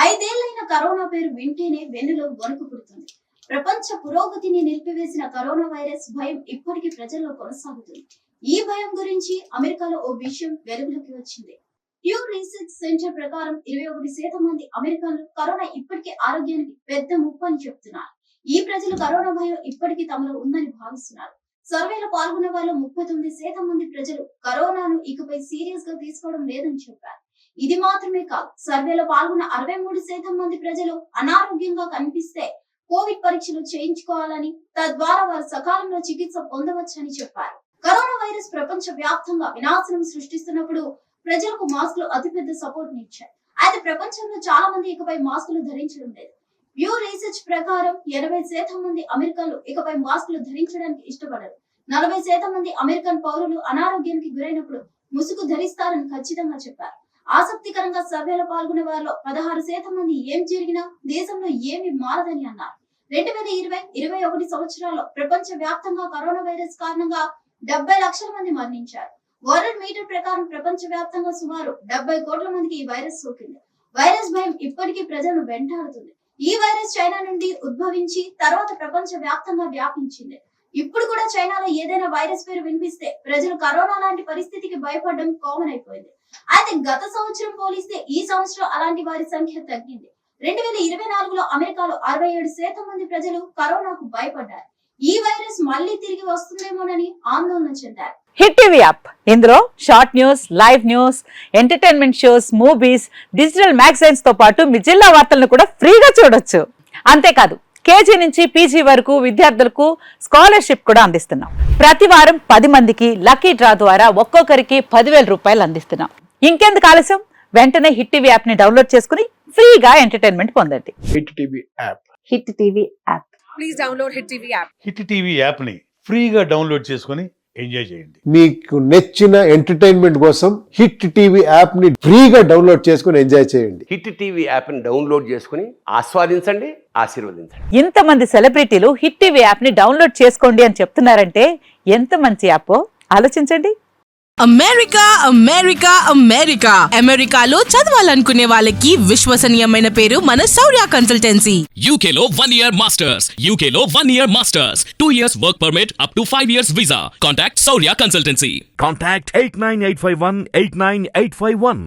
ఐదేళ్లైన corona పేరు వింటేనే వెన్నులో వణుకు పుడుతుంది. ప్రపంచ పురోగతిని నిలిపివేసిన కరోనా వైరస్ భయం ఇప్పటికీ ప్రజల్లో కొనసాగుతుంది. ఈ భయం గురించి అమెరికాలో ఓ విషయం వెలుగులోకి వచ్చింది. ప్యూ రీసెర్చ్ సెంటర్ ప్రకారం 21% మంది అమెరికన్లు కరోనా ఇప్పటికీ ఆరోగ్యానికి పెద్ద ముప్పు అని చెప్తున్నారు. ఈ ప్రజలు కరోనా భయం ఇప్పటికీ తమలో ఉందని భావిస్తున్నారు. సర్వేలో పాల్గొన్న వాళ్ళు 39% మంది ప్రజలు కరోనాను ఇకపై సీరియస్ గా తీసుకోవడం లేదని చెప్పారు. ఇది మాత్రమే కాదు, సర్వేలో పాల్గొన్న 63% మంది ప్రజలు అనారోగ్యంగా కనిపిస్తే కోవిడ్ పరీక్షలు చేయించుకోవాలని, తద్వారా వారు సకాలంలో చికిత్స పొందవచ్చని చెప్పారు. కరోనా వైరస్ ప్రపంచ వ్యాప్తంగా వినాశనం సృష్టిస్తున్నప్పుడు ప్రజలకు మాస్కులు అతిపెద్ద సపోర్ట్ నిచ్చాయి. అయితే ప్రపంచంలో చాలా మంది ఇకపై మాస్కులు ధరించడం లేదు. వ్యూ రీసెర్చ్ ప్రకారం 80% మంది అమెరికన్లు ఇకపై మాస్కులు ధరించడానికి ఇష్టపడరు. 40% మంది అమెరికన్ పౌరులు అనారోగ్యానికి గురైనప్పుడు ముసుగు ధరిస్తారని ఖచ్చితంగా చెప్పారు. ఆసక్తికరంగా సర్వేలో పాల్గొనే వారిలో 16% మంది ఏం జరిగినా దేశంలో ఏమీ మారదని అన్నారు. 2020-21 సంవత్సరాల్లో ప్రపంచ వ్యాప్తంగా కరోనా వైరస్ కారణంగా 70 లక్షల మంది మరణించారు. వరల్డ్ మీటర్ ప్రకారం ప్రపంచ వ్యాప్తంగా సుమారు 70 కోట్ల మందికి ఈ వైరస్ సోకింది. వైరస్ భయం ఇప్పటికీ ప్రజలను వెంటాడుతుంది. ఈ వైరస్ చైనా నుండి ఉద్భవించి తర్వాత ప్రపంచ వ్యాప్తంగా వ్యాపించింది. ఇప్పుడు కూడా చైనాలో ఏదైనా వైరస్ పేరు వినిపిస్తే ప్రజలు కరోనా లాంటి పరిస్థితికి భయపడడం కామన్ అయిపోయింది. అయితే గత సంవత్సరం పోలిస్తే ఈ సంవత్సరం అలాంటి వారి సంఖ్య తగ్గింది. 2024లో అమెరికాలో 67% మంది ప్రజలు కరోనాకు భయపడ్డారు. ఈ వైరస్ మళ్ళీ తిరిగి వస్తుందేమోనని ఆందోళన చెందారు. హిట్ టీవీ యాప్, ఇందులో short news, live news, entertainment shows, movies, digital magazines తో పాటు మీ జిల్లా వార్తలను కూడా ఫ్రీగా చూడొచ్చు. అంతేకాదు, కేజీ నుంచి పీజీ వరకు విద్యార్థులకు స్కాలర్షిప్ కూడా అందిస్తున్నాం. ప్రతి వారం 10 మందికి లక్కీ డ్రా ద్వారా ఒక్కొక్కరికి 10,000 రూపాయలు అందిస్తున్నాం. ఇంకెందుకు ఆలస్యం, వెంటనే హిట్ టీవీ యాప్ ని డౌన్లోడ్ చేసుకుని ఫ్రీగా ఎంటర్టైన్మెంట్ పొందండి. Hit TV app. Hit TV app. Please download hit TV app. Hit TV app ని ఫ్రీగా డౌన్లోడ్ చేసుకుని ఎంజాయ్ చేయండి. మీకు నచ్చిన ఎంటర్టైన్మెంట్ కోసం హిట్ టీవీ యాప్ ని ఫ్రీగా డౌన్లోడ్ చేసుకుని ఎంజాయ్ చేయండి. హిట్ టీవీ యాప్ ని డౌన్లోడ్ చేసుకుని ఆస్వాదించండి, ఆశీర్వదించండి. ఇంతమంది సెలబ్రిటీలు హిట్ టీవీ యాప్ ని డౌన్లోడ్ చేసుకోండి అని చెప్తున్నారంటే ఎంత మంచి యాప్ ఆలోచించండి. అమెరికా అమెరికా అమెరికా అమెరికాలో చదవాలనుకునే వాళ్ళకి విశ్వసనీయమైన పేరు మన శౌర్య కన్సల్టెన్సీ. UK లో 1 year masters. UK లో 1 year masters. 2 years work permit up to 5 years visa. Contact Saurya Consultancy. Contact 89851 89851.